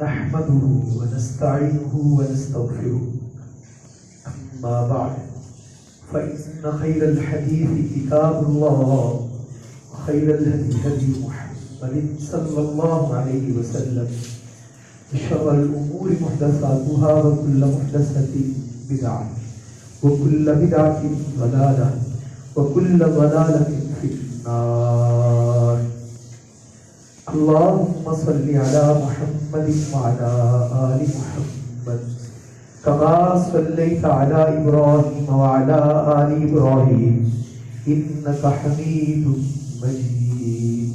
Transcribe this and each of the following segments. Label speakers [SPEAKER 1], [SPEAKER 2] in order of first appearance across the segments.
[SPEAKER 1] نحمده ونستعينه ونستغفره أما بعد فإن خير الحديث كتاب الله وخير الهدي هدي محمد صلى الله عليه وسلم وشر الأمور محدثاتها وكل محدثة بدعة وكل بدعة ضلالة وكل ضلالة في النار. اللهم صل على محمد وعلى آل محمد كما صليت على إبراهيم وعلى آل إبراهيم إنك حميد مجيد.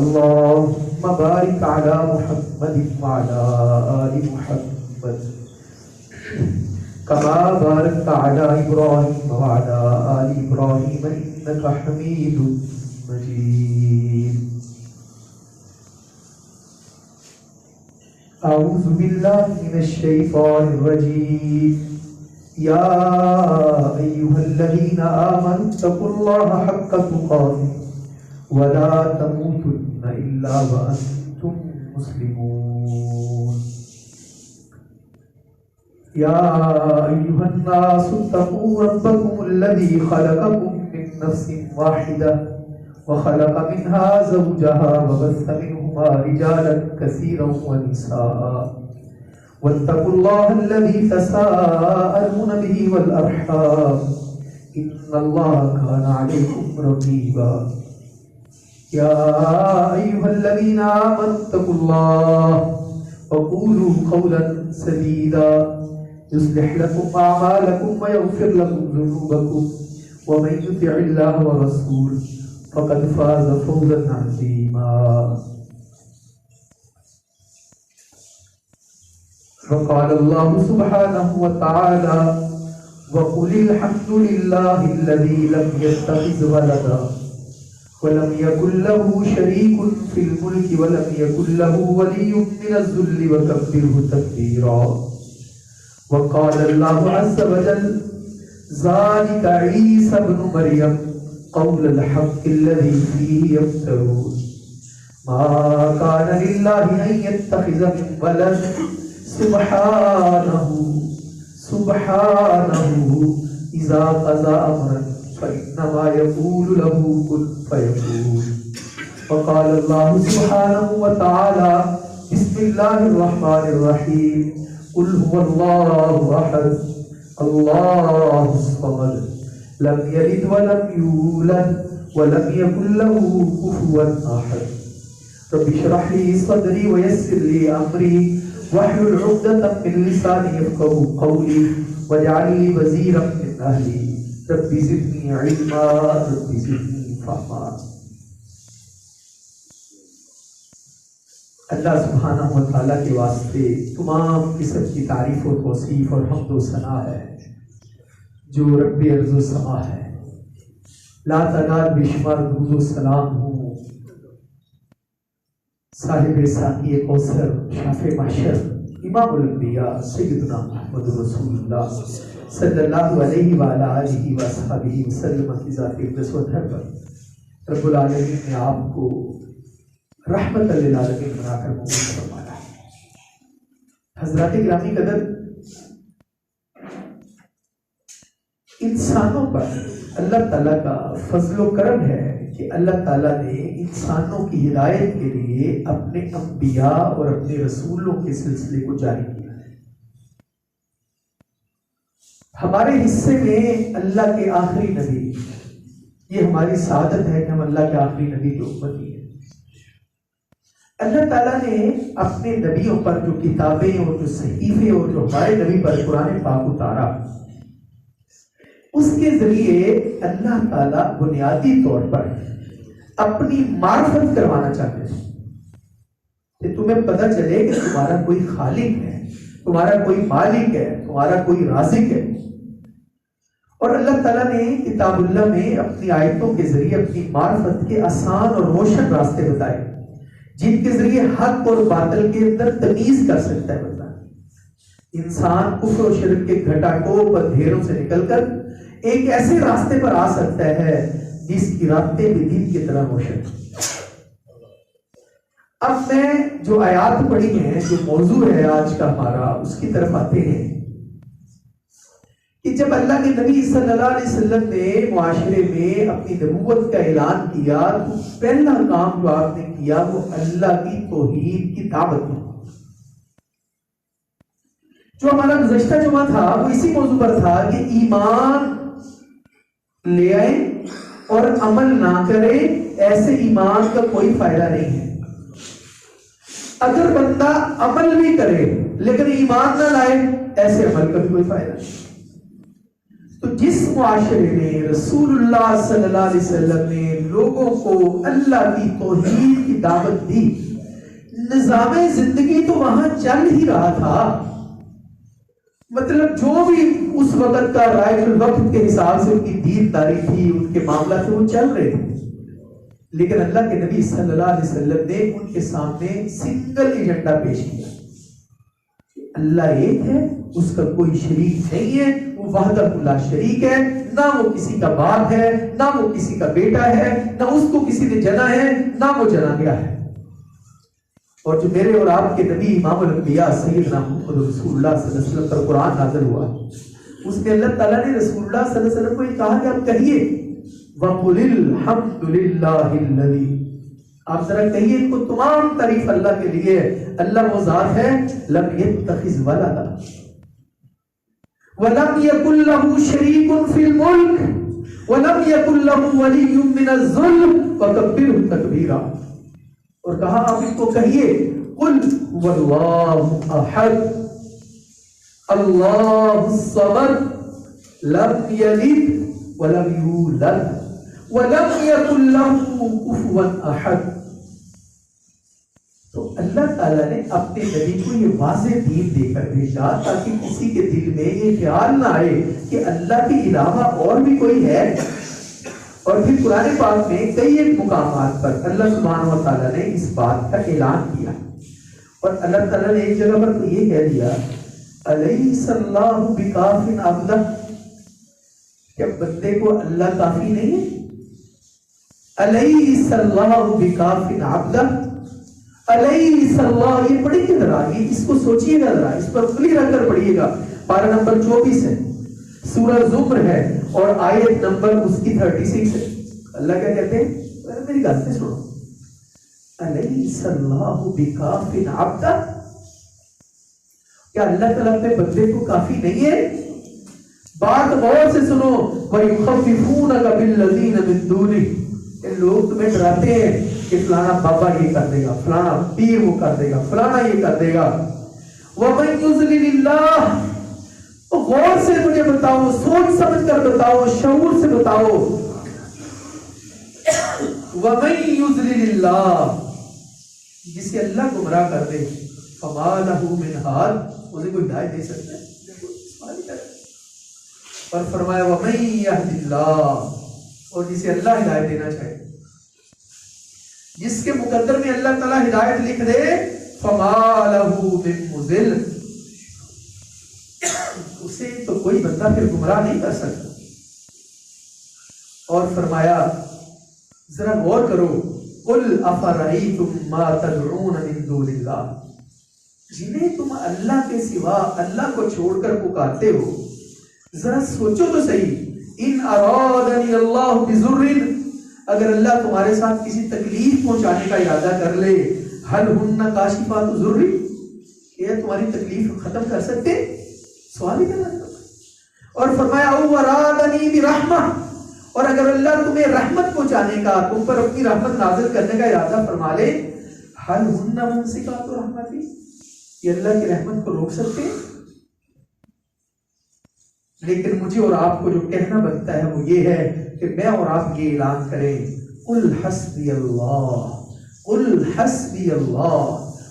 [SPEAKER 1] اللهم بارك على محمد وعلى آل محمد كما باركت على إبراهيم وعلى آل إبراهيم إنك حميد مجيد. أعوذ بالله من الشيطان الرجيم. يا أيها الذين آمنوا اتقوا الله حق تقاته ولا تموتن إلا وأنتم مسلمون. يا أيها الناس اتقوا ربكم الذي خلقكم من نفس واحدة وخلق منها زوجها وبث منهما رجالا كثيرا ونساء واتقوا الله الذي تساءلون به والأرحام إن الله كان عليكم رقيبا. يا أيها الذين آمنوا اتقوا الله وقولوا قولا سديدا يصلح لكم أعمالكم ويغفر لكم ذنوبكم ومن يطع الله ورسوله فقد فاز فوزا عظيما. وقال الله سبحانه وتعالى وقل الحمد لله الذي لم يتخذ ولدا ولم يكن له شريك في الملك ولم يكن له ولي من الذل وكبره تكبيرا. وقال الله عز وجل ذلك عيسى ابن مريم قول الحق الذي فيه يمترون ما كان لله أن يتخذ من ولد سبحانه إذا قضى أمرا فإنما يقول له كن فيكون. وقال الله سبحانه وتعالى بسم الله الرحمن الرحيم قل هو الله أحد الله الصمد لم يلد ولم يولد ولم يكن له كفوا أحد. رب اشرح لي صدري ويسر لي أمري واحلل عقدة من لساني يفقهوا قولي واجعل لي وزيرا من أهلي رب زدني علما رب زدني فهما. اللہ سبحانہ و تعالیٰ کے واسطے تمام قسم کی تعریف و توصیف اور حمد و ثنا ہے جو رب ارض و سما ہے. لا تعداد بے شمار درود و سلام ہوں صاحب ساقی کوثر شافع محشر امام الانبیاء سیدنا محمد رسول اللہ صلی اللہ علیہ وآلہ آلہ وصحبہ وسلم کی ذات اقدس و دھر پر رب العالمین نے آپ کو رحمت للعالمین بنا کر مقبول فرمایا. حضرات گرامی قدر، انسانوں پر اللہ تعالیٰ کا فضل و کرم ہے کہ اللہ تعالیٰ نے انسانوں کی ہدایت کے لیے اپنے انبیاء اور اپنے رسولوں کے سلسلے کو جاری کیا ہے. ہمارے حصے میں اللہ کے آخری نبی، یہ ہماری سعادت ہے کہ ہم اللہ کے آخری نبی کی امتی ہیں. اللہ تعالیٰ نے اپنے نبیوں پر جو کتابیں اور جو صحیفے اور جو ہمارے نبی پر قرآن پاک اتارا، اس کے ذریعے اللہ تعالیٰ بنیادی طور پر اپنی معرفت کروانا چاہتے ہیں کہ تمہیں پتہ چلے کہ تمہارا کوئی خالق ہے، تمہارا کوئی مالک ہے، تمہارا کوئی رازق ہے. اور اللہ تعالیٰ نے کتاب اللہ میں اپنی آیتوں کے ذریعے اپنی معرفت کے آسان اور روشن راستے بتائے جن کے ذریعے حق اور باطل کے اندر تمیز کر سکتا ہے بندہ. انسان کفر و شرک کے گھٹا ٹوپ اندھیروں سے نکل کر ایک ایسے راستے پر آ سکتا ہے جس کی راتیں بھی دن کی طرح روشن. اب میں جو آیات پڑھی ہیں، جو موضوع ہے آج کا ہمارا، اس کی طرف آتے ہیں کہ جب اللہ کے نبی صلی اللہ علیہ وسلم نے معاشرے میں اپنی نبوت کا اعلان کیا تو پہلا کام جو آپ نے کیا وہ اللہ کی توحید کی دعوت دی۔ جو ہمارا گزشتہ جمعہ تھا وہ اسی موضوع پر تھا کہ ایمان لے آئے اور عمل نہ کرے، ایسے ایمان کا کوئی فائدہ نہیں ہے۔ اگر بندہ عمل بھی کرے لیکن ایمان نہ لائے، ایسے عمل کا بھی کوئی فائدہ نہیں۔ تو جس معاشرے میں رسول اللہ صلی اللہ علیہ وسلم نے لوگوں کو اللہ کی توحید کی دعوت دی، نظام زندگی تو وہاں چل ہی رہا تھا، مطلب جو بھی اس وقت کا رائج الوقت کے حساب سے ان کی دینداری تھی، ان کے معاملات تھے، وہ چل رہے تھے، لیکن اللہ کے نبی صلی اللہ علیہ وسلم نے ان کے سامنے سنگل ایجنڈا پیش کیا، اللہ ایک ہے، اس کا کوئی شریک نہیں ہے، وہ وحدہ لا شریک ہے، نہ وہ کسی کا باپ ہے، نہ وہ کسی کا بیٹا ہے، نہ اس کو کسی نے جنا ہے، نہ وہ جنا گیا ہے۔ اور جو میرے اور آپ کے نبی امام الانبیاء سیدنا محمد رسول اللہ صلی اللہ علیہ وسلم پر قرآن نازل ہوا، اس میں اللہ تعالیٰ نے رسول اللہ صلی اللہ علیہ وسلم کو یہ کہا کہ آپ کہیے وَقُلِ الْحَمْدُ لِلَّهِ الَّذِي، آپ ذرا کہیے ان کو تمام تعریف اللہ کے لیے، اللہ وہ ذات ہے لم يتخذ ولدا وَلَمْ يَكُنْ لَهُ شَرِيكٌ فِي الْمُلْكِ وَلَمْ يَكُنْ لَهُ وَلِيٌّ مِّنَ الذُّلِّ وَكَبِّرْهُ تَكْبِيرًا، اور کہا آپ ان کو کہیے قُلْ وَاللَّهُ أَحَدٌ اللَّهُ الصَّمَدُ لَمْ يَلِدْ وَلَمْ يُولَدْ وَلَمْ يَكُنْ لَهُ كُفُوًا أَحَدٌ۔ تو اللہ تعالیٰ نے اپنے نبی کو یہ واضح دین دے کر بھیجا تاکہ کسی کے دل میں یہ خیال نہ آئے کہ اللہ کے علاوہ اور بھی کوئی ہے۔ اور پھر قرآن پاک میں کئی ایک مقامات پر اللہ سبحانہ و تعالیٰ نے اس بات کا اعلان کیا، اور اللہ تعالیٰ نے ایک جگہ پر تو یہ کہہ دیا الیس اللہ بکاف عبدہ، کیا بندے کو اللہ کافی نہیں ہے؟ الیس اللہ بکاف عبدہ، الیس اللہ، یہ پڑھیں گے ذرا، یہ اس کو سوچئے گا ذرا، اس پر کلی رکھ کر پڑھیے گا، پارہ نمبر 24 ہے، سورہ زمر ہے، اور آیت نمبر اس کی 36 ہے۔ اللہ کیا کہتے ہیں؟ میری بات سے سنو، الیس اللہ بکاف عبدہ، کیا اللہ تعالیٰ اپنے بندے کو کافی نہیں ہے؟ بات غور سے سنو، وَيُخَفِّفُونَكَ بِالَّذِينَ مِن دُونِهِ، کہ لوگ تمہیں ڈراتے ہیں کہ فلانا بابا یہ کر دے گا، فلانا پیر وہ کر دے گا، فلانا یہ کر دے گا۔ وَمَن يُضْلِلِ اللَّهُ، غور سے مجھے بتاؤ، سوچ سمجھ کر بتاؤ، شعور سے بتاؤ، وَمَن يُضْلِلِ اللَّهُ، جسے اللہ گمراہ کر دے، فَمَا لَهُ مِنْ هَادٍ، اسے کوئی ہدایت دے سکتا ہے؟ اور فرمایا وَمَن يَهْدِ اللَّهُ، اور جسے اللہ ہدایت دینا چاہے، جس کے مقدر میں اللہ تعالیٰ ہدایت لکھ دے، فَمَا لَهُ مِن مُضِلٍ، اسے تو کوئی بندہ پھر گمراہ نہیں کر سکتا۔ اور فرمایا ذرا غور کرو، قُلْ أَفَرَأَيْتُم مَّا تَدْعُونَ مِن دُونِ اللَّهِ، جنہیں تم اللہ کے سوا اللہ کو چھوڑ کر پکارتے ہو، ذرا سوچو تو صحیح، ان ارادنی اللہ بضر، اگر اللہ تمہارے ساتھ کسی تکلیف پہنچانے کا ارادہ کر لے، هل هن کاشفات ضر، یہ تمہاری تکلیف ختم کر سکتے؟ سوال ہی کرنا تھا۔ اور فرمایا او ارادنی برحمہ، اور اگر اللہ تمہیں رحمت پہنچانے کا، تم پر اپنی رحمت نازل کرنے کا ارادہ فرما لے، هل هن ممسکات رحمتی، یہ اللہ کی رحمت کو روک سکتے ہیں؟ لیکن مجھے اور آپ کو جو کہنا بنتا ہے وہ یہ ہے کہ میں اور آپ یہ اعلان کریں، قُلْ حَسْبِيَ اللَّهُ، قُلْ حَسْبِيَ اللَّهُ،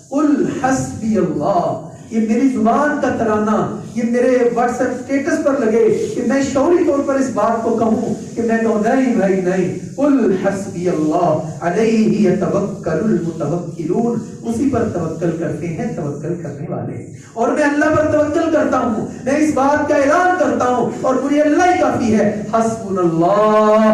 [SPEAKER 1] قُلْ حَسْبِيَ اللَّهُ، یہ میری زبان کا ترانہ، یہ میرے واٹس ایپ اسٹیٹس پر لگے کہ میں شعوری طور پر اس بات کو کہوں کہ میں کہوں نہیں بھائی نہیں، قُلْ حَسْبِيَ اللَّهُ عَلَيْهِ يَتَوَكَّلُ الْمُتَوَكِّلُونَ، اسی پر توکل کرتے ہیں توکل کرنے والے، اور میں اللہ پر توکل کرتا ہوں، میں اس بات کا اعلان کرتا ہوں اور مجھے اللہ ہی کافی ہے۔ حسبنا اللہ،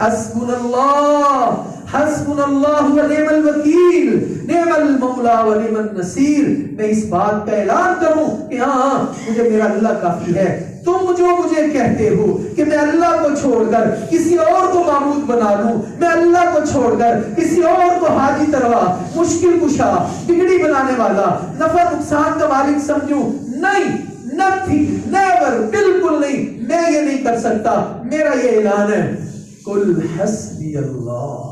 [SPEAKER 1] حسبنا اللہ، حسبنا اللہ و نعم الوکیل نعم المولا و نعم النصیر. میں اس بات کا اعلان کروں کہ ہاں مجھے میرا اللہ کافی ہے. تم جو مجھے کہتے ہو کہ میں اللہ کو چھوڑ کر کسی اور کو معبود بنا لوں, میں اللہ کو چھوڑ کر کسی اور کو حاجی تروا, مشکل کشا, بگڑی بنانے والا, نفع نقصان کا مالک سمجھوں, نہیں, nothing, never, بالکل نہیں, میں یہ نہیں کر سکتا. میرا یہ اعلان ہے, قل حسبی اللہ.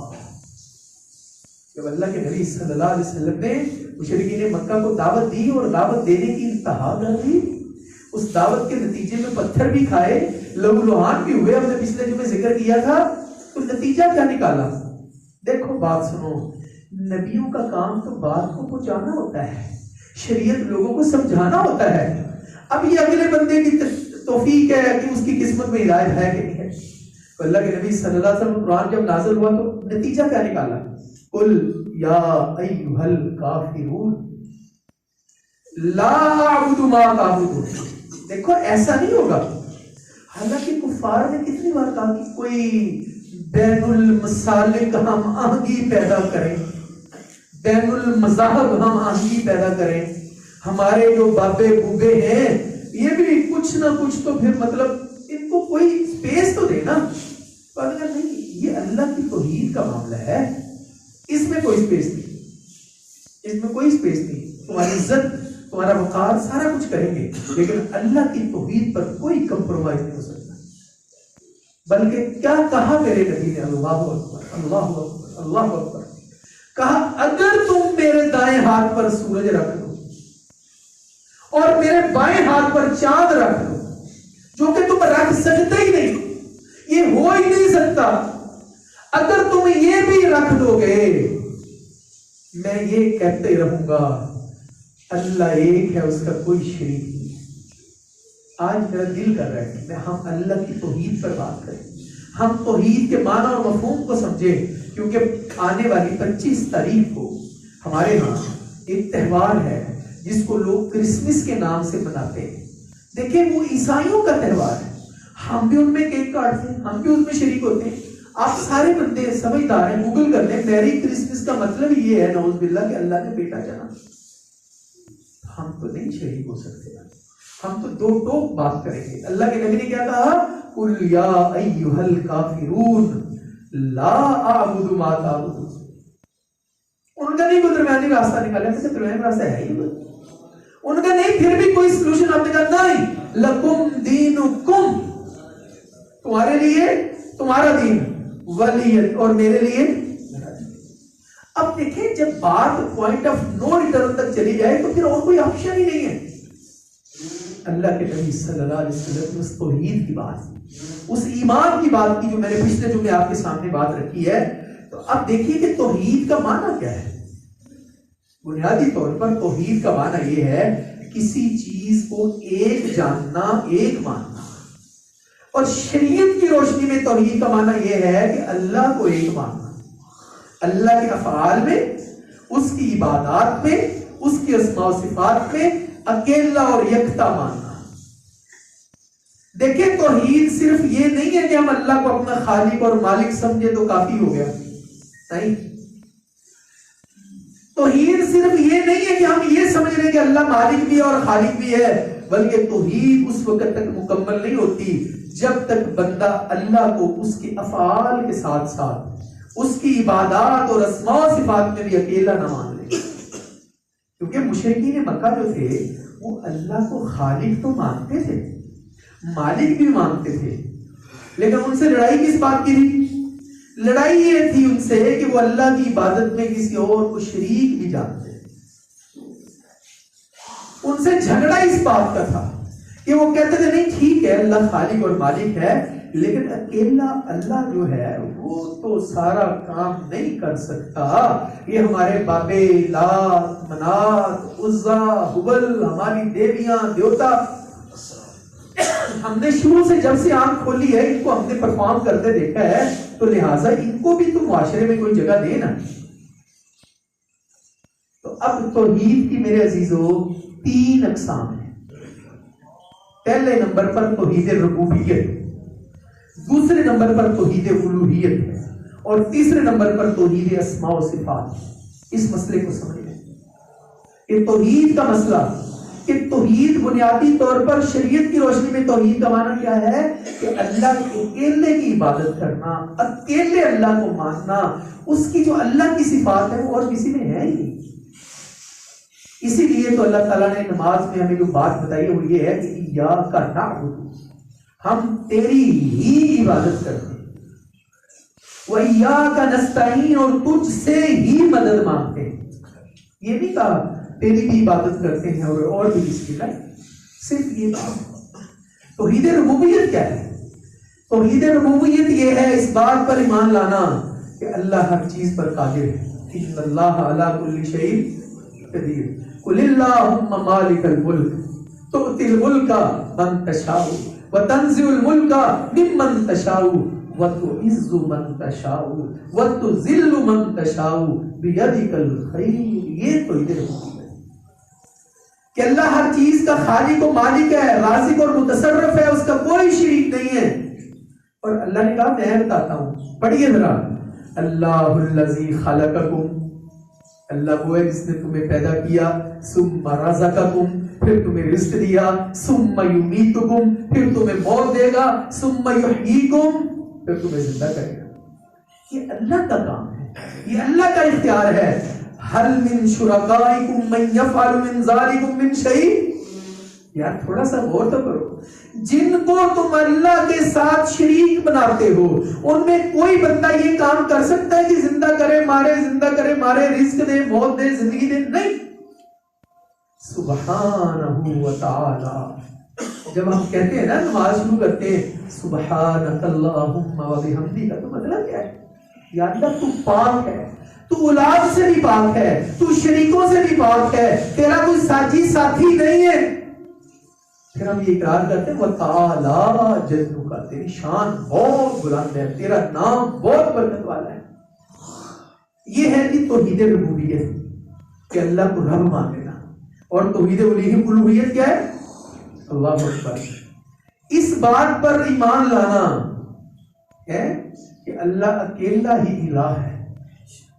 [SPEAKER 1] جب اللہ کے نبی صلی اللہ علیہ وسلم نے مشرکین مکہ کو دعوت دی اور دعوت دینے کی انتہا کر دی, اس دعوت کے نتیجے میں پتھر بھی کھائے, لہو لہان بھی ہوئے, ہم نے پچھلے جو میں ذکر کیا تھا, تو نتیجہ کیا نکالا؟ دیکھو بات سنو, نبیوں کا کام تو بات کو پہنچانا ہوتا ہے, شریعت لوگوں کو سمجھانا ہوتا ہے. اب یہ اگلے بندے کی توفیق ہے کہ اس کی قسمت میں ہدایت ہے کہ نہیں ہے. تو اللہ کے نبی صلی اللہ علیہ وسلم قرآن جب نازل ہوا تو نتیجہ کیا نکالا؟ قل یا ایھا الکافرون لا اعبد ما تعبدون. دیکھو ایسا نہیں ہوگا. حالانکہ کفار نے کتنی بار کہا کہ کوئی بین المسالک ہم آہنگی پیدا کریں, بین المذاہب ہم آہنگی پیدا کریں, ہمارے جو بابے بوبے ہیں یہ بھی کچھ نہ کچھ تو پھر مطلب ان کو کوئی سپیس تو دے نا. اگر نہیں, یہ اللہ کی توحید کا معاملہ ہے, اس میں کوئی سپیس نہیں, اس میں کوئی سپیس نہیں. تمہاری عزت, تمہارا وقار سارا کچھ کریں گے, لیکن اللہ کی توحید پر کوئی کمپرومائز نہیں ہو سکتا. بلکہ کیا کہا میرے نبی نے؟ اللہ اکبر, اللہ اکبر, اللہ اکبر. کہا اگر تم میرے دائیں ہاتھ پر سورج رکھ دو اور میرے بائیں ہاتھ پر چاند رکھ دو, جو کہ تم رکھ سکتے ہی نہیں, یہ ہو ہی نہیں سکتا, اگر تم یہ بھی رکھ دو گے میں یہ کہتے رہوں گا اللہ ایک ہے, اس کا کوئی شریک نہیں. آج میرا دل کر رہا ہے کہ ہم اللہ کی توحید پر بات کریں, ہم توحید کے معنی اور مفہوم کو سمجھیں, کیونکہ آنے والی 25 تاریخ کو ہمارے ہاں ایک تہوار ہے جس کو لوگ کرسمس کے نام سے مناتے ہیں. دیکھیں وہ عیسائیوں کا تہوار ہے, ہم بھی ان میں کیک کاٹتے ہیں, ہم بھی اس میں شریک ہوتے ہیں. آپ سارے بندے سمجھدار ہیں, گوگل کر لیں, میری کرسمس کا مطلب یہ ہے نعوذ باللہ کہ اللہ نے بیٹا جانا. ہم تو نہیں شریک ہو سکتے, ہم تو دو ٹوک بات کریں گے. اللہ کے نبی نے کیا کہا؟ قل یا ایھا الکافرون لا اعبد ما تعبدون. ان کا نہیں کوئی درمیانی راستہ نکالا, کیسے درمیانی راستہ ہے ہی ان کا نہیں, پھر بھی کوئی سلوشن آپ نے کہا نہیں, لکم دینکم, تمہارے لیے تمہارا دین, ولیت اور میرے لیے میرا دین. اب دیکھیں جب بات پوائنٹ آف نو ریٹرن تک چلی جائے تو پھر اور کوئی آپشن ہی نہیں ہے. اللہ کے نبی صلی اللہ علیہ وسلم نے اس توحید کی بات, اس ایمان کی بات کی جو میں نے پچھلے جو میں آپ کے سامنے بات رکھی ہے. تو اب دیکھیے کہ توحید کا معنی کیا ہے. بنیادی طور پر توحید کا معنی یہ ہے کسی چیز کو ایک جاننا, ایک ماننا. اور شریعت کی روشنی میں توحید کا معنی یہ ہے کہ اللہ کو ایک ماننا, اللہ کے افعال میں, اس کی عبادات میں, اس کی اسماء و صفات میں اکیلا اور یکتا ماننا. دیکھیں توحید صرف یہ نہیں ہے کہ ہم اللہ کو اپنا خالق اور مالک سمجھے تو کافی ہو گیا, نہیں. توحید صرف یہ نہیں ہے کہ ہم یہ سمجھ رہے کہ اللہ مالک بھی ہے اور خالق بھی ہے, بلکہ توحید اس وقت تک مکمل نہیں ہوتی جب تک بندہ اللہ کو اس کے افعال کے ساتھ ساتھ اس کی عبادات اور اسماء و صفات میں بھی اکیلا نہ مان لے. کیونکہ مشرکین مکہ جو تھے وہ اللہ کو خالق تو مانتے تھے, مالک بھی مانتے تھے, لیکن ان سے لڑائی کس بات کی تھی؟ لڑائی یہ تھی ان سے کہ وہ اللہ کی عبادت میں کسی اور کو شریک بھی جانتے. ان سے جھگڑا اس بات کا تھا کہ وہ کہتے تھے نہیں ٹھیک ہے اللہ خالق اور مالک ہے, لیکن اکیلا اللہ جو ہے وہ تو سارا کام نہیں کر سکتا. یہ ہمارے بابے لات, منات, عزا, حبل, ہماری دیویاں دیوتا, ہم نے شروع سے جب سے آنکھ کھولی ہے ان کو ہم نے پرفارم کرتے دیکھا ہے, تو لہٰذا ان کو بھی تو معاشرے میں کوئی جگہ دے نا. تو اب توحید کی میرے عزیزو 3 اقسام ہیں. پہلے نمبر پر توحید ربوبیت, دوسرے نمبر پر توحید الوہیت, اور تیسرے نمبر پر توحید اسماء و صفات۔ اس مسئلے کو سمجھ لیں، یہ توحید کا مسئلہ کہ توحید بنیادی طور پر شریعت کی روشنی میں توحید کا معنی کیا ہے کہ اللہ کے اکیلے کی عبادت کرنا، اکیلے اللہ کو ماننا، اس کی جو اللہ کی صفات ہے وہ اور کسی میں ہے ہی نہیں۔ اسی لیے تو اللہ تعالیٰ نے نماز میں ہمیں جو بات بتائی ہے وہ یہ ہے کہ ایاک نعبد، ہم تیری ہی عبادت کرتے ہیں، وَإِيَّاكَ نَسْتَعِينُ، اور تجھ سے ہی مدد مانگتے ہیں۔ یہ نہیں کہا تیری بھی عبادت کرتے ہیں اور بھی کسی کی نہیں، صرف یہ کہا۔ توحید ربوبیت کیا ہے؟ توحید ربوبیت یہ ہے اس بات پر ایمان لانا کہ اللہ ہر چیز پر قادر ہے۔ ان اللہ علی کل شیء قدیر، قل اللہم مالک الملک تؤتی الملک من تشاء وتنزع الملک ممن تشاء وتعز من تشاء وتذل من تشاء بیدک الخیر۔ یہ توحید ربوبیت کہ اللہ ہر چیز کا خالق و مالک ہے، رازق اور متصرف ہے، اس کا کوئی شریک نہیں ہے۔ اور اللہ نے کہا میں بتاتا ہوں، پڑھیے ذرا، اللہ الذی خلقکم، اللہ وہ ہے جس نے تمہیں پیدا کیا، ثم رزقکم، پھر تمہیں رزق دیا، ثم یمیتکم، پھر تمہیں موت دے گا، ثم یحییکم، پھر تمہیں زندہ کرے گا۔ یہ اللہ کا کام ہے، یہ اللہ کا اختیار ہے۔ هل من شرکائکم من یفعل من ذالکم من شیء، یار تھوڑا سا غور تو کرو، جن کو تم اللہ کے ساتھ شریک بناتے ہو ان میں کوئی بندہ یہ کام کر سکتا ہے کہ زندہ کرے مارے، زندہ کرے مارے، رزق دے، موت دے، زندگی دے؟ نہیں، سبحانہ وتعالی۔ جب ہم کہتے ہیں نا نماز شروع کرتے ہیں سبحانک اللہم وبحمدک، تو مطلب کیا ہے؟ یا اللہ تو پاک ہے، تو اولاد سے بھی پاک ہے، تو شریکوں سے بھی پاک ہے، تیرا کوئی ساتھی ساتھی نہیں ہے۔ پھر ہم یہ اقرار کرتے ہیں وَتَعَالَىٰ جَدُّكَ، تیری شان بہت بلند ہے، تیرا نام بہت برکت والا ہے۔ یہ ہے کہ توحید ربوبیت کہ اللہ کو رب مان لینا، اور توحید الوہیت کیا ہے؟ اللہ اکبر، اس بات پر ایمان لانا ہے کہ اللہ اکیلا ہی الہ ہے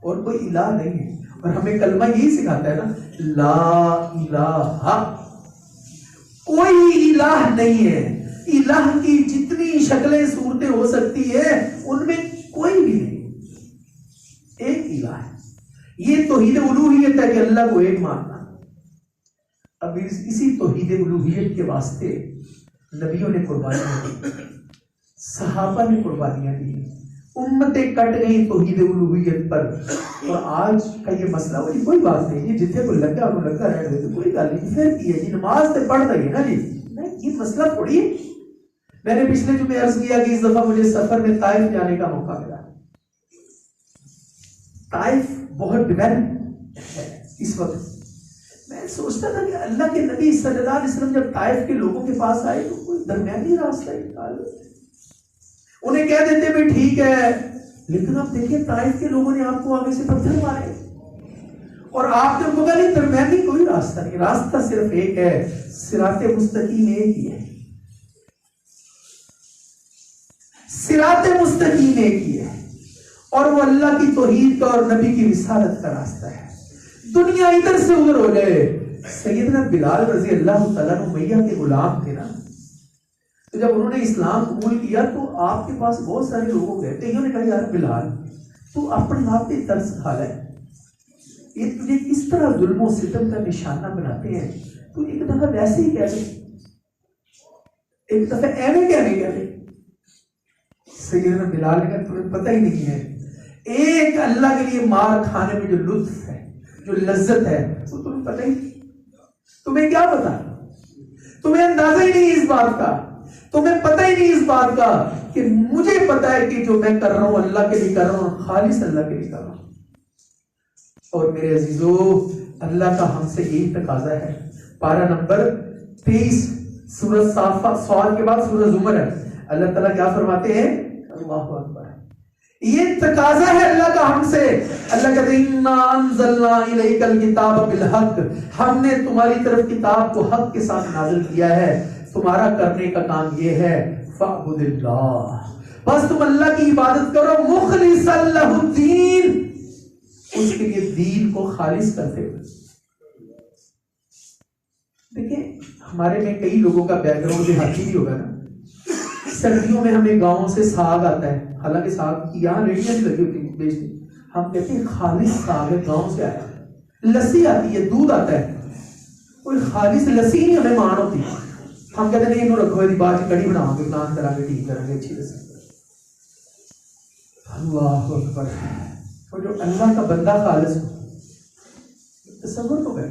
[SPEAKER 1] اور کوئی الہ نہیں ہے۔ اور ہمیں کلمہ یہی سکھاتا ہے نا، لا الہ، کوئی الہ نہیں ہے۔ الہ کی جتنی شکلیں صورتیں ہو سکتی ہیں ان میں کوئی بھی نہیں، ایک الہ ہے۔ یہ توحید الوہیت ہے کہ اللہ کو ایک ماننا۔ اب اسی توحید الوہیت کے واسطے نبیوں نے قربانیاں دی، صحابہ نے قربانیاں دی، امتیں کٹ گئی توحید الوہیت پر۔ اور آج کا یہ مسئلہ وہی کوئی بات نہیں، یہ جتنے کو لگا انہوں لگا رہ گئے تو کوئی گل نہیں، پھر کی ہے جی نماز سے پڑھ رہی ہے نا جی، نہیں یہ مسئلہ تھوڑی ہے۔ میں نے پچھلے جمعے عرض کیا کہ اس دفعہ مجھے سفر میں طائف جانے کا موقع ملا۔ طائف بہت ڈیولپ ہے اس وقت۔ میں سوچتا تھا کہ اللہ کے نبی صلی اللہ علیہ وسلم جب طائف کے لوگوں کے پاس آئے تو کوئی درمیانی راستہ نکال انہیں کہہ دیتے بھی ٹھیک ہے، لیکن آپ دیکھیں طائف کے لوگوں نے آپ کو آگے سے پتھر مارے اور آپ نے ان کو کہا نہیں درمیانی کوئی راستہ نہیں، راستہ صرف ایک ہے، صراط مستقیم ایک ہی ہے، صراط مستقیم ایک ہی ہے، اور وہ اللہ کی توحید کا اور نبی کی رسالت کا راستہ ہے۔ دنیا ادھر سے ادھر ہو جائے۔ سیدنا بلال رضی اللہ تعالیٰ عنہ میہ کے غلام تھے نا، تو جب انہوں نے اسلام قبول کیا تو آپ کے پاس بہت سارے لوگوں گئے، کئیوں نے کہا یار بلال تو اپنے آپ پہ ترس کھا لے، یہ تجھے کس طرح ظلم و ستم کا نشانہ بناتے ہیں، تو ایک دفعہ ویسے ہی کہہ دے، ایک دفعہ ایویں کہہ دے۔ سیدنا بلال نے کہا تمہیں پتہ ہی نہیں ہے، ایک اللہ کے لیے مار کھانے میں جو لطف ہے، جو لذت ہے، وہ تمہیں پتہ ہی نہیں۔ تمہیں کیا پتا، تمہیں اندازہ ہی نہیں اس بات کا، تمہیں پتہ ہی نہیں اس بات کا کہ مجھے پتا ہے کہ جو میں کر رہا ہوں اللہ کے لیے کر رہا ہوں، خالص اللہ کے لیے کر رہا ہوں۔ اور میرے عزیزو، اللہ کا ہم سے یہی تقاضا ہے۔ پارہ نمبر 23 سورۃ صافات سوال کے بعد سورۃ زمر ہے، اللہ تعالیٰ کیا فرماتے ہیں؟ اللہ اکبر، یہ تقاضا ہے اللہ کا ہم سے۔ اللہ کہتے ہیں اِنَّا أَنزَلْنَا إِلَيْكَ الْكِتَابَ بِالْحَقِّ، ہم نے تمہاری طرف کتاب کو حق کے ساتھ نازل کیا ہے، تمہارا کرنے کا کام یہ ہے فَاعْبُدِ اللَّهَ، بس تم اللہ کی عبادت کرو مخلصا لہ الدین، اس کے لیے دین کو خالص کرتے ہوئے. دیکھیں ہمارے میں کئی لوگوں کا بیک گراؤنڈ دیہاتی بھی ہوگا نا. سردیوں میں ہمیں گاؤں سے ساگ آتا ہے، حالانکہ ساگ یہاں ریڑیاں بھی لگی ہوتی ہیں بیچنے، ہم کہتے ہیں خالص ساگ ہے، گاؤں سے آیا. لسی آتی ہے، دودھ آتا ہے، کوئی خالص لسی نہیں ہمیں مان ہوتی. ہم کہتے ہیں نہیں انہوں رکھو یہ بعد کڑی بناؤ گے، پلان کرا گے، ٹھیک کریں گے، اچھی لسی. اللہ اکبر. اور جو اللہ کا بندہ خالص ہو، تصور تو کرے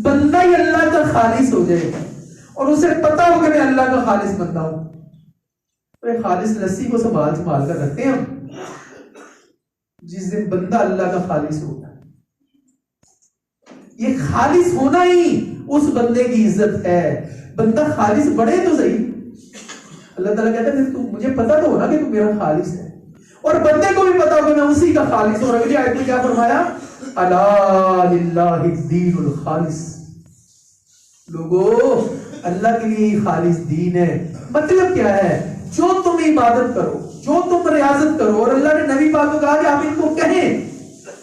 [SPEAKER 1] بندہ ہی اللہ کا خالص ہو جائے گا اور اسے پتا ہو کہ میں اللہ کا خالص بندہ ہوں، تو یہ خالص لسی کو سنبھال کر رکھتے ہیں ہم. جس دن بندہ اللہ کا خالص ہوگا، یہ خالص ہونا ہی اس بندے کی عزت ہے. بندہ خالص بڑھے تو صحیح. اللہ تعالیٰ کہتا ہے مجھے پتا تو ہونا کہ تم میرا خالص ہے، اور بندے کو بھی پتا ہو کہ میں اسی کا خالص ہوں. اور اگلی آیت میں کیا فرمایا؟ الا للہ الدین الخالص. لوگوں اللہ کے لیے خالص دین ہے. مطلب کیا ہے؟ جو تم عبادت کرو، جو تم ریاضت کرو، اور اللہ نے نبی پاک کو کہا کہ آپ ان کو کہیں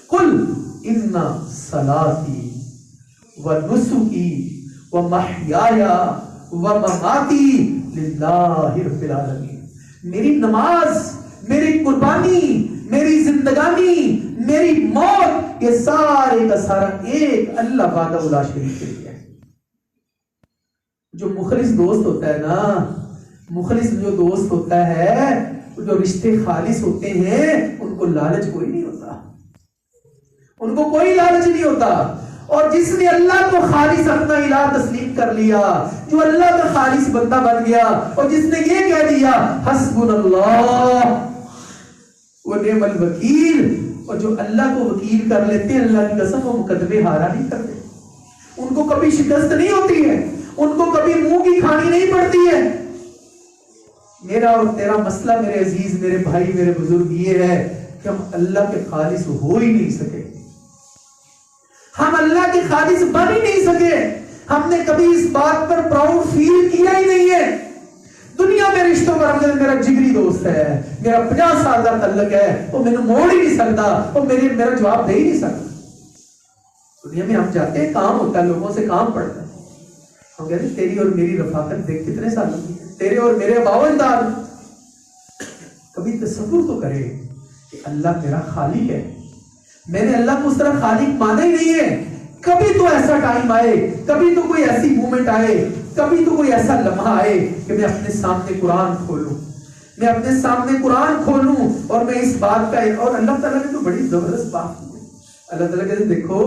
[SPEAKER 1] قل ان صلاتی و نسکی و محیای و مماتی للہ رب العالمین. میری نماز، میری قربانی، میری زندگانی، میری موت، یہ سارے کا سارا ایک اللہ وحدہ لا شریک کے لیے ہے. جو مخلص دوست ہوتا ہے نا، مخلص جو دوست ہوتا ہے، جو رشتے خالص ہوتے ہیں، ان کو لالچ کوئی نہیں ہوتا، ان کو کوئی لالچ نہیں ہوتا. اور جس نے اللہ کو خالص اپنا الہ تسلیم کر لیا، جو اللہ کا خالص بندہ بن گیا، اور جس نے یہ کہہ دیا حسبنا اللہ ونعم الوکیل، اور جو اللہ کو وکیل کر لیتے ہیں، اللہ کی قسم وہ مقدمے ہارا نہیں کرتے. ان کو کبھی شکست نہیں ہوتی ہے، ان کو کبھی منہ کی کھانی نہیں پڑتی ہے. میرا اور تیرا مسئلہ میرے عزیز، میرے بھائی، میرے بزرگ یہ ہے کہ ہم اللہ کے خالص ہو ہی نہیں سکے، ہم اللہ کے خالص بن ہی نہیں سکے. ہم نے کبھی اس بات پر پراؤڈ فیل کیا ہی نہیں ہے. دنیا میں رشتوں پر ہم نے میرا جگری دوست ہے، میرا 50 سال کا تعلق ہے، وہ میں نے موڑ ہی نہیں سکتا، وہ میرا جواب دے ہی نہیں سکتا. دنیا میں ہم جاتے ہیں، کام ہوتا ہے، لوگوں سے کام پڑتا ہے. ہم کہتے ہیں تیری اور میری رفاقت دیکھ کتنے سال کی ہے، تیرے اور میرے 52 سال. کبھی تصور تو کرے کہ اللہ میرا خالق ہے. میں نے اللہ کو اس طرح خالق مانا ہی نہیں ہے. کبھی تو ایسا ٹائم آئے، کبھی تو کوئی ایسی مومنٹ آئے، کبھی تو کوئی ایسا لمحہ آئے کہ میں اپنے سامنے قرآن کھولوں، میں اپنے سامنے قرآن کھولوں اور میں اس بات کا. اور اللہ تعالیٰ نے تو بڑی زبردست بات کی ہے. اللہ تعالیٰ کہتے ہیں دیکھو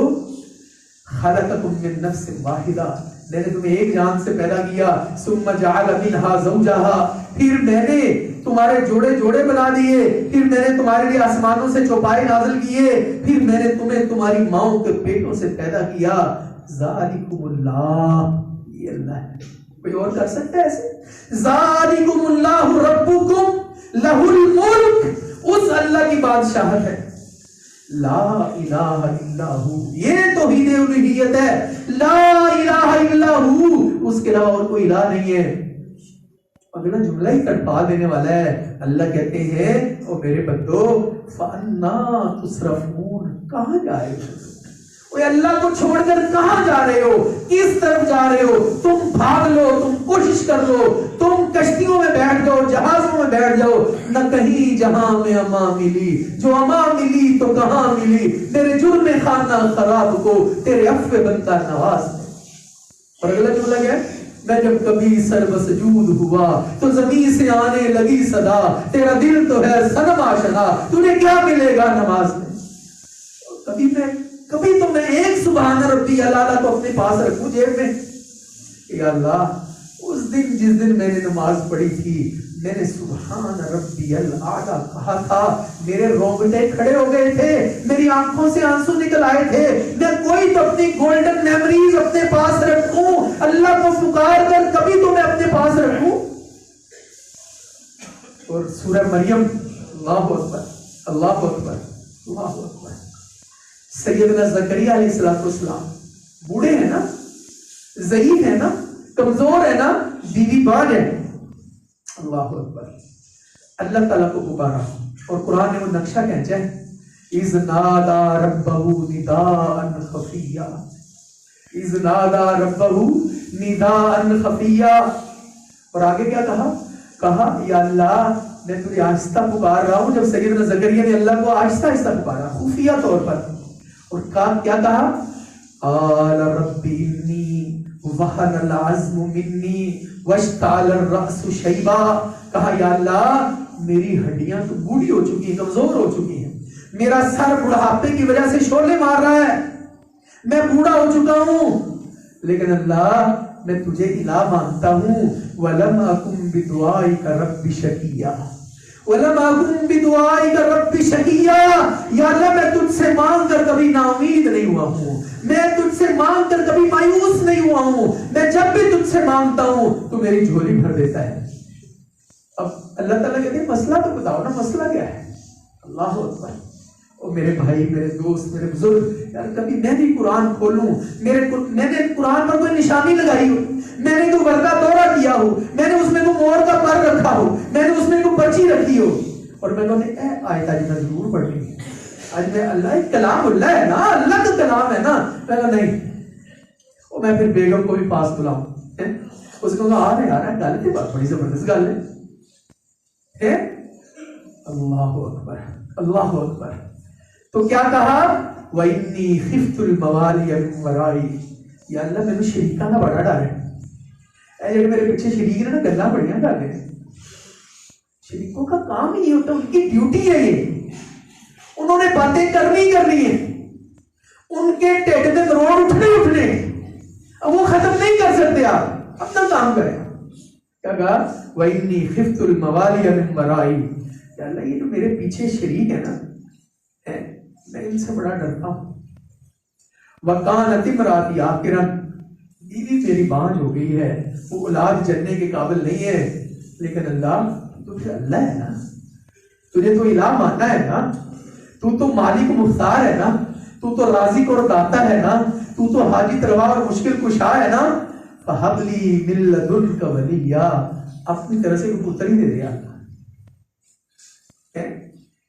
[SPEAKER 1] خلقکم من نفس واحدہ، میں نے تمہیں ایک جان سے پیدا کیا، ثم جعل منہا زوجہا، پھر میں نے تمہارے جوڑے جوڑے بنا دیے، پھر میں نے تمہارے لیے آسمانوں سے چوپائے نازل کیے، پھر میں نے تمہیں تمہاری ماؤں کے پیٹوں سے پیدا کیا. ذالکم اللہ، یہ اللہ ہے. کوئی اور کر سکتا ہے ایسے؟ ذالکم اللہ ربکم لہ الملک، اس اللہ کی بادشاہت ہے. لا الہ الا ہو، یہ توحید الوہیت ہے. لا الہ الا ہو، اس کے علاوہ اور کوئی الہ نہیں ہے. اگلا جملہ ہی تڑپا دینے والا ہے. اللہ کہتے ہیں او میرے بندو فَأَنَّا تُصْرَفُونَ، کہاں جا رہے ہو؟ اوے اللہ کو چھوڑ کر کہاں جا رہے ہو؟ کس طرف جا رہے ہو؟ تم بھاگ لو، تم کوشش کر لو، تم کشتیوں میں بیٹھ جاؤ، جہازوں میں بیٹھ جاؤ، نہ کہیں جہاں میں اما ملی، جو اما ملی تو کہاں ملی، میرے جرم خانہ خراب کو تیرے عفو بنتا نواز. اور اگلا جملہ کیا ہے؟ میں جب کبھی سر بسجود ہوا تو زمین سے آنے لگی صدا، تیرا دل تو ہے صنم آشنا، تجھے کیا ملے گا نماز میں. کبھی تو میں ایک سبحان ربی اللہ کو اپنے پاس رکھوں جیب میں. یا اللہ اس دن جس دن میں نے نماز پڑھی تھی، میں نے سبحان ربی الاعلیٰ کہا تھا، میرے رونگٹے کھڑے ہو گئے تھے، میری آنکھوں سے آنسو نکل آئے تھے. میں کوئی تو اپنی گولڈن میموریز اپنے پاس رکھوں، اللہ کو پکار کر کبھی تو میں اپنے پاس رکھوں. اور سورہ مریم، اللہ اکبر اللہ اکبر اللہ اکبر. سیدنا زکریا علیہ السلام بوڑھے ہیں نا، ضعیف ہے نا، کمزور ہے نا، بیوی بان ہے. اللہ اکبر. اللہ تعالیٰ کو پکارا، اور قرآن نے وہ نقشہ کھینچا ہے، اذ نادا ربہ نداء خفیہ، اذ نادا ربہ نداء خفیہ، اور آگے کیا کہا یا اللہ میں تجھے آہستہ پکار رہا ہوں. جب سیدنا زکریا نے اللہ کو آہستہ آہستہ پکارا خفیہ طور پر، اور کیا کہا، قال رب انی وہن العظم منی واشتعل الرأس شیبا، کہا یا اللہ میری ہڈیاں تو بوڑھی ہو چکی ہیں، کمزور ہو چکی ہیں، میرا سر بڑھاپے کی وجہ سے شعلے مار رہا ہے، میں بوڑھا ہو چکا ہوں، لیکن اللہ میں تجھے الہ مانتا ہوں. وَلَمْ أَكُنْ بِدُعَائِكَ رَبِّ شَقِيًّا، وَلَمْ أَكُنْ بِدُعَائِكَ رَبِّ شَقِيًّا، یا اللہ میں تجھ سے مانگ کر کبھی نا امید نہیں ہوا ہوں، میں تجھ سے مانگ کر کبھی مایوس نہیں ہوا ہوں، میں جب بھی تجھ سے مانگتا ہوں تو میری جھولی بھر دیتا ہے. اب اللہ تعالیٰ کہتے ہیں مسئلہ تو بتاؤ نا، مسئلہ کیا ہے؟ اللہ اکبر. اور میرے بھائی، میرے دوست، میرے بزرگ، یار کبھی میں بھی قرآن کھولوں، میں نے قرآن پر کوئی نشانی لگائی ہو، میں نے کوئی ورقہ دورہ کیا ہو، میں نے اس میں کوئی مور کا پر رکھا ہو، میں نے اس میں کوئی پرچی رکھی ہو، اور میں نے آیت آج میں ضرور پڑھنی ہے، آج میں اللہ کلام اللہ ہے نا، اللہ کا کلام ہے نا، میں کہا نہیں. اور میں پھر بیگم کو بھی پاس بلاؤں، اس کو کہا آ رہا گل کی بات بڑی زبردست گل ہے. اللہ اکبر، اللہ اکبر. تو کیا کہا، وَإِنِّي خِفْتُ الْمَوَالِيَ مِنْ وَرَائِي، یا اللہ میں نے شریکاں کا بڑا ڈر ہے. اے جڑے میرے پیچھے شریک نے نا گلاں بڑیاں کر رہے ہیں، شریکوں کا کام ہی نہیں ہوتا، ان کی ڈیوٹی ہے یہ، انہوں نے باتیں کرنی ہے، ان کے ٹیڈ میں مروڑ اٹھنے، اب وہ ختم نہیں کر سکتے، آپ اپنا کام کریں. کیا کہا، وَإِنِّي خِفْتُ الْمَوَالِيَ مِنْ وَرَائِي، یا اللہ یہ جو میرے پیچھے شریک ہے نا، میں ان سے بڑا ڈرتا ہوں. وَقَانَتِ امْرَأَتِي عَاقِرًا، بیوی میری بانجھ ہو گئی ہے، وہ اولاد جننے کے قابل نہیں ہے، لیکن اللہ تو پھر اللہ ہے نا، تجھے تو الہ ماننا ہے نا، تو مالک مختار ہے نا، تو رازق اور داتا ہے نا، تو حاجت روا اور مشکل کشا ہے نا. فَهَبْ لِي مِن لَّدُنْكَ وَلِيًّا، اپنی طرح سے کوئی پتر ہی دے دیا.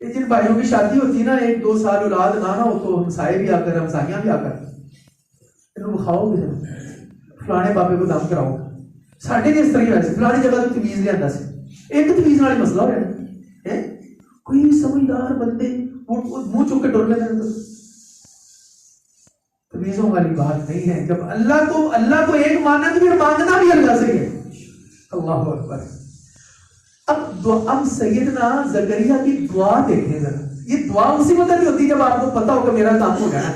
[SPEAKER 1] جن بھائیوں کی شادی ہوتی ہے نا، 1-2 سال اولاد نہ ہو تو ہمسائے بھی آ کر، ہمسائیاں بھی آ کر انہوں کھاؤ گے، فلانے بابے کو دم کراؤ. ساڈے بھی اس طرح ہوئے، فلانی جگہ تو تمیز لے آتا سے، ایک تمیز والی مسئلہ ہو رہا ہے، کوئی سمجھدار بندے منہ چک کے ڈر لیتے ہیں. تمیزوں والی بات نہیں ہے. جب اللہ کو ایک ماننا تو پھر مانگنا بھی اللہ سے ہے. اللہ اکبر. اب سیدنا زکریا کی دعا دیکھیں ذرا. یہ دعا اسی وقت نہیں ہوتی جب آپ کو پتا ہو کہ میرا کام ہو گیا.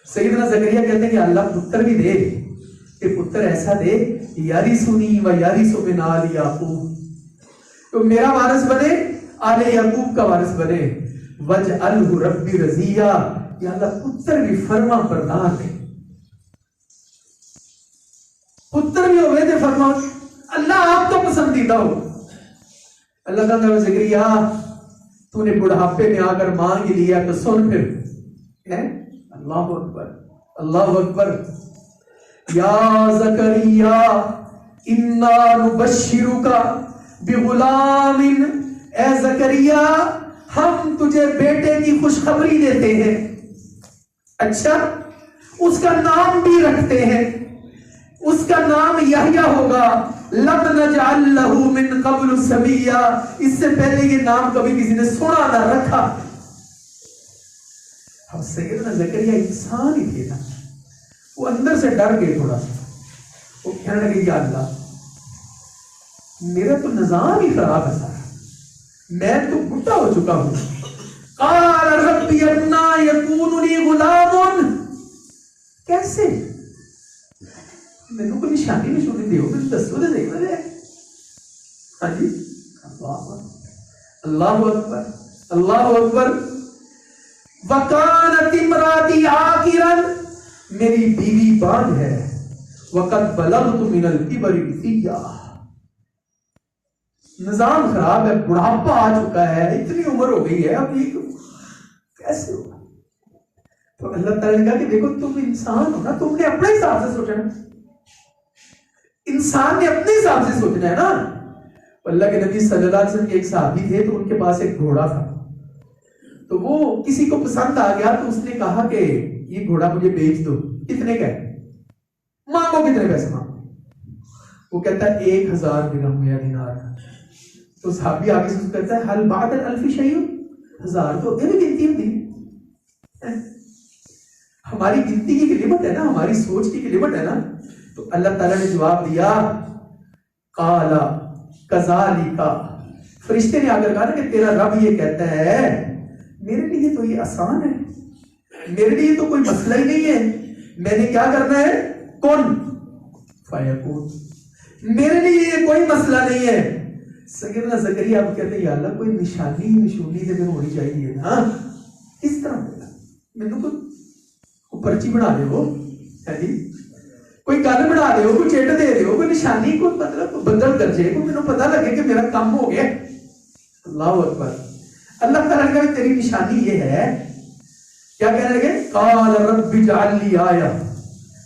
[SPEAKER 1] سیدنا زکریا کہتے ہیں کہ اللہ پتر بھی دے، کہ پتر ایسا دے یارثنی و یارث من آل یعقوب، تو میرا وارث بنے، آل یعقوب کا وارث بنے. وجعلہ ربی رضیہ، یا اللہ پتر بھی فرما بردار دے، پتر بھی ہوئے تھے فرما، اللہ آپ کو پسندیدہ ہو. اللہ تعالیٰ زکریا تو نے بڑھاپے میں آ کر مانگ لیا تو سن پھر. اللہ اکبر، اللہ اکبر. یا زکریا انا نبشرک بغلام، اے زکریا ہم تجھے بیٹے کی خوشخبری دیتے ہیں. اچھا، اس کا نام بھی رکھتے ہیں، اس کا نام یحییٰ ہوگا. لم نجعل لہ من قبل سمیہ، اس سے پہلے یہ نام کبھی کسی نے سنا نہ رکھا. اب سیدنا زکریا انسان ہی تھے نا، وہ اندر سے ڈر گئے تھوڑا سا. وہ کہنے لگے یا اللہ میرا تو نظام ہی خراب ہے سارا، میں تو بڈھا ہو چکا ہوں. قال ربی انا یکون لی غلام، کیسے میرے کو نشانی نشانی دیو، میں دسو دے دے میرے. ہاں جی، اللہ اکبر، اللہ اکبر. وَكَانَتِ امْرَأَتِي عَاقِرًا، میری بیوی بانجھ ہے. وَقَدْ بَلَغْتُ مِنَ الْكِبَرِ عِتِيًّا، نظام خراب ہے، بڑھاپا آ چکا ہے، اتنی عمر ہو گئی ہے، اب یہ کیسے ہوگا؟ تو اللہ تعالیٰ نے کہا کہ دیکھو تم انسان ہو نا، تم نے اپنے حساب سے سوچنا، انسان نے اپنے حساب سے سوچنا ہے نا. اللہ کے نبی صلی اللہ علیہ وسلم کے ایک صحابی تھے، تو ان کے پاس ایک گھوڑا تھا، تو وہ کسی کو پسند آ گیا، تو اس نے کہا کہ یہ گھوڑا مجھے بیچ دو، کتنے کا ہے، مانگو کتنے پیسے مانگو؟ وہ کہتا ہے 1000 درہم یا دینار۔ تو صحابی آگے سے کہتا ہے حل بعد الالف شیء، 1000 تو ابھی گنتی ہوتی ہے، ہماری گنتی کی لمٹ ہے نا، ہماری سوچ کی لمٹ ہے نا۔ تو اللہ تعالیٰ نے جواب دیا قال کذالک، فرشتے نے آ کر کہا نا کہ تیرا رب یہ کہتا ہے میرے لیے تو یہ آسان ہے، میرے لیے تو کوئی مسئلہ ہی نہیں ہے، میں نے کیا کرنا ہے کن فیکون، میرے لیے یہ کوئی مسئلہ نہیں ہے۔ سیدنا زکریا اب کہتے ہیں یا اللہ کوئی نشانی سے پھر ہونی چاہیے نا، اس طرح میں تو کوئی پرچی بنا دے ہو، کوئی گل بنا دے ہو، کوئی چٹ دے دے ہو، کوئی نشانی کو مطلب بدل کر جائے، کوئی مجھے پتا لگے کہ میرا کام ہو گیا۔ اللہ اکبر۔ اللہ تعالیٰ کا تیری نشانی یہ ہے، کیا کہنے لگے قال رب اجعل لی آیہ،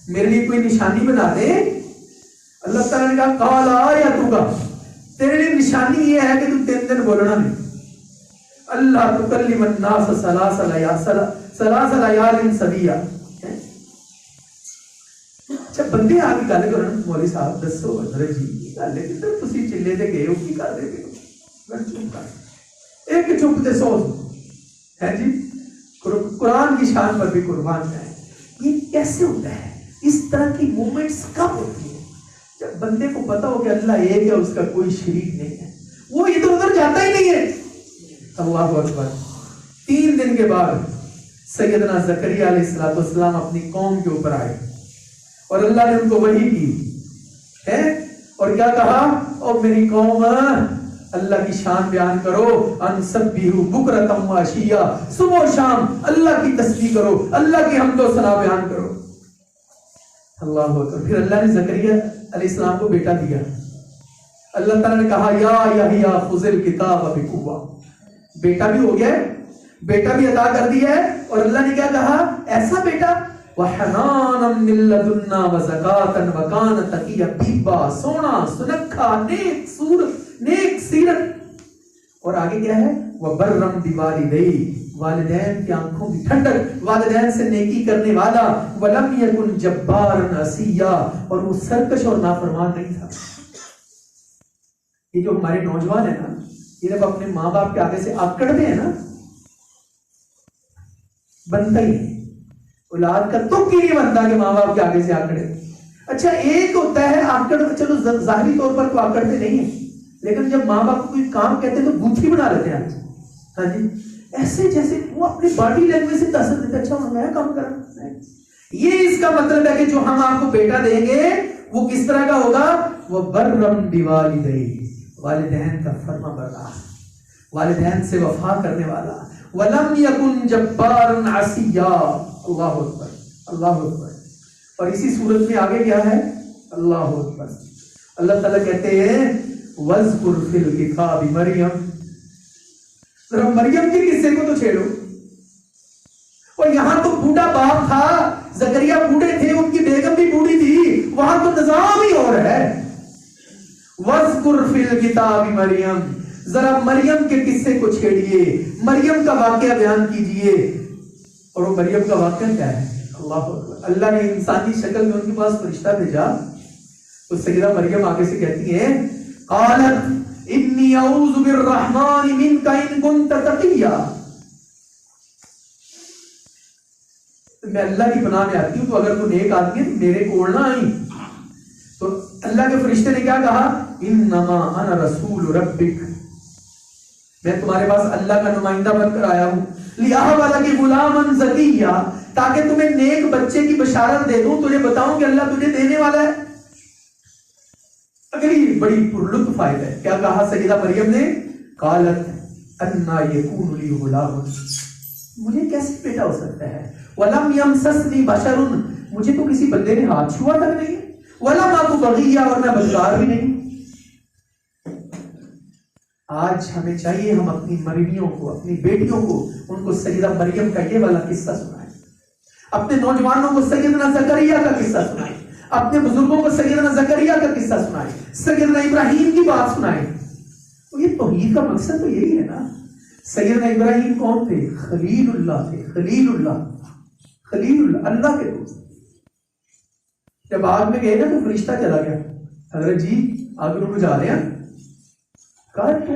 [SPEAKER 1] میرے لیے کوئی نشانی بنا دے۔ اللہ تعالیٰ نے کہا قال آیتک، تیرے لیے نشانی یہ ہے کہ تو 3 دن بولنا نہیں، اللہ تکلم الناس ثلاث لیال سویا۔ اچھا بندے آ کے گل کرن مولوی صاحب دسو حضرت جی گل ہے کدھر تسی چلے تے گئے ہو کی کر رہے ہو؟ میں چپ کر ایک چپ تے 100 ہے جی، قرآن کی شان پر بھی قربان ہے۔ یہ کیسے ہوتا ہے؟ اس طرح کی مومنٹس کب ہوتی ہیں؟ جب بندے کو پتا ہو کہ اللہ ایک ہے، اس کا کوئی شریک نہیں ہے، وہ ادھر ادھر جاتا ہی نہیں ہے۔ اللہ اکبر۔ 3 دن کے بعد سیدنا زکریا علیہ السلام اپنی قوم کے اوپر آئے اور اللہ نے ان کو وحی کی ہے، اور کیا کہا اور میری قوم اللہ کی شان بیان کرو، ان سبحوا بکرۃ و عشیا، صبح و شام اللہ کی تسبیح کرو، اللہ کی حمد و ثنا بیان کرو۔ اللہ اکبر۔ پھر اللہ نے زکریا علیہ السلام کو بیٹا دیا، اللہ تعالیٰ نے کہا یا یحییٰ خذ الکتاب بقوہ، بیٹا بھی ہو گیا ہے، بیٹا بھی عطا کر دیا ہے، اور اللہ نے کیا کہا ایسا بیٹا وَحَنَانًا مِن لَدُنَّا وَزَكَاةً وَكَانَ تَقِيًّا، بیبا سونا سنکھا نیک سیرت، اور آگے کیا ہے وَبَرًّا بِوَالِدَيْهِ، والدین کی آنکھوں کی ٹھنڈک، والدین سے نیکی کرنے والا، وَلَمْ يَكُنْ جَبَّارًا عَصِيًّا، اور وہ سرکش اور نافرمان نہیں تھا۔ یہ جو ہمارے نوجوان ہیں نا، یہ جب اپنے ماں باپ کے آگے سے آکڑتے ہیں نا، بنتا ہی نہیں، اولاد کا تو کی نہیں بنتا کہ ماں باپ کے آگے سے آکڑے۔ اچھا ایک ہوتا ہے آکڑ، چلو ظاہری طور پر تو آکڑتے نہیں ہیں، لیکن جب ماں باپ کو کوئی کام کہتے ہیں تو بوتھی بنا لیتے ہیں۔ ہاں جی، ایسے جیسے وہ اپنی باڈی لینگویج سے تاثر دیتے، اچھا میں کام کروں۔ یہ اس کا مطلب ہے کہ جو ہم آپ کو بیٹا دیں گے وہ کس طرح کا ہوگا، وہ برم بوالدیہ، والدین کا فرما بردار، والدین سے وفا کرنے والا، ولم یکن جبارا عصیا۔ اللہ اکبر، اللہ اکبر۔ اور اسی صورت میں آگے کیا ہے، اللہ اکبر، اللہ تعالیٰ کہتے ہیں وَاذْكُرْ فِي الْكِتَابِ مریم، ذرا مریم کے قصے کو تو چھیڑو۔ اور یہاں تو بوڑھا باپ تھا، زکریا بوڑھے تھے، ان کی بیگم بھی بوڑھی تھی، وہاں تو نظام ہی اور ہے۔ وَاذْكُرْ فِي الْكِتَابِ مریم، ذرا مریم کے قصے کو چھیڑیے، مریم کا واقعہ بیان کیجئے۔ اور وہ مریم کا واقعہ کیا ہے، اللہ اکبر، اللہ نے انسانی شکل میں ان کے پاس فرشتہ بھیجا، تو سیدہ مریم آگے سے کہتی ہیں قالت انی اعوذ بالرحمن منک ان کنت تقیا، میں اللہ کی پناہ میں آتی ہوں تو اگر تو نیک آدمی ہے میرے کول نہ آئی۔ تو اللہ کے فرشتے نے کیا کہا انما انا رسول ربک، میں تمہارے پاس اللہ کا نمائندہ بن کر آیا ہوں، لِأَهَبَ لَكِ غُلَامًا زَكِيًّا، تاکہ تمہیں نیک بچے کی بشارت دے دوں، تجھے بتاؤں کہ اللہ تجھے دینے والا ہے۔ اگلی بڑی پرلطف آیت ہے، کیا کہا سیدہ مریم نے قالت انا یکون لی غلام، مجھے کیسے بیٹا ہو سکتا ہے، وَلَمْ يَمْسَسْنِي بَشَرٌ، مجھے تو کسی بندے نے ہاتھ چھوا تک نہیں، وَلَمْ أَكُ بَغِيًّا، اور میں بدکار بھی نہیں۔ آج ہمیں چاہیے ہم اپنی مرمیوں کو، اپنی بیٹیوں کو، ان کو سیدہ مریم کا یہ والا قصہ سنائیں، اپنے نوجوانوں کو سیدنا زکریا کا قصہ سنائیں، اپنے بزرگوں کو سیدنا زکریا کا قصہ سنائیں، سیدنا ابراہیم کی بات سنائیں۔ یہ توحید کا مقصد تو یہی ہے نا. سیدنا ابراہیم کون تھے؟ خلیل اللہ تھے. خلیل اللہ، خلیل اللہ، اللہ کے دوست. جب آگ میں گئے نا تو فرشتہ چلا گیا، حضرت جی آگ میں بجھا رہے ہیں. کہا تو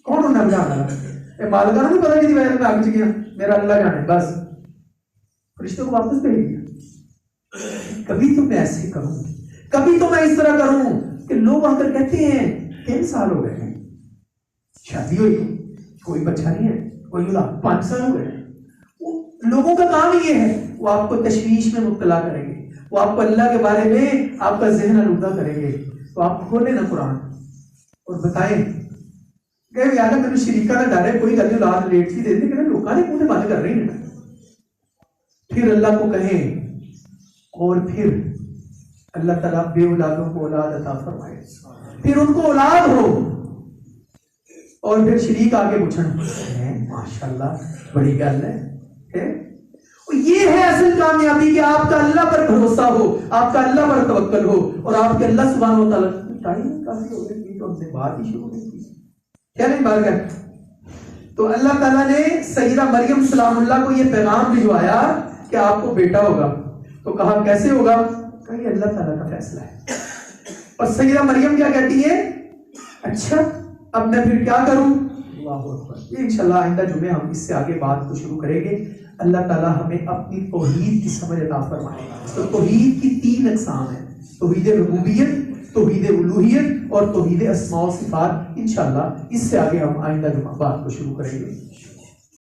[SPEAKER 1] کون ہونا بجھانا رہا؟ مالکہ نے پتا کہ وجہ میں آگ چ گیا، میرا اللہ جانے. بس فرشتے کو واپس بھیج دیا. کبھی تو میں ایسے کروں، کبھی تو میں اس طرح کروں کہ لوگ آ کر کہتے ہیں 3 سال ہو گئے ہیں شادی ہوئی، کوئی بچہ نہیں ہے، کوئی 5 سال ہو گئے. لوگوں کا کام یہ ہے، وہ آپ کو تشویش میں مبتلا کریں گے، وہ آپ کو اللہ کے بارے میں آپ کا ذہن آلودہ کریں گے. تو آپ کھولیں نا قرآن اور بتائیں کہ یار میرے شریکہ کا ڈر ہے، کوئی گل اولاد لیٹ سی دے دے کہ لوگوں نے منہ بند کر رہے ہیں. پھر اللہ کو کہیں، اور پھر اللہ تعالیٰ بے اولادوں کو اولاد عطا فرمائے، پھر ان کو اولاد ہو، اور پھر شریک آگے پوچھنا ماشاءاللہ بڑی گل ہے. یہ ہے اصل کامیابی کہ آپ کا اللہ پر بھروسہ ہو، آپ کا اللہ پر توکل ہو، اور آپ کے اللہ سبحانہ و تعالیٰ. ٹائم کافی ہو گئی تو ہم نے بات ہی شروع نہیں کی، کیا نہیں بات کر. تو اللہ تعالیٰ نے سیدہ مریم سلام اللہ کو یہ پیغام بھجوایا کہ آپ کو بیٹا ہوگا. تو کہا کیسے ہوگا؟ کہا یہ اللہ تعالیٰ کا فیصلہ ہے. اور سیدہ مریم کیا کہتی ہے؟ اچھا اب میں پھر کیا کروں؟ اللہ اکبر. یہ انشاءاللہ آئندہ جمعے ہم اس سے آگے بات کو شروع کریں گے. اللہ تعالیٰ ہمیں اپنی توحید کی سمجھ عطا فرمائے. تو توحید کی 3 اقسام ہیں، توحید ربوبیت، توحید الوہیت اور توحید اسماء و صفات. انشاءاللہ اس سے آگے ہم آئندہ جمعہ بات کو شروع کریں گے.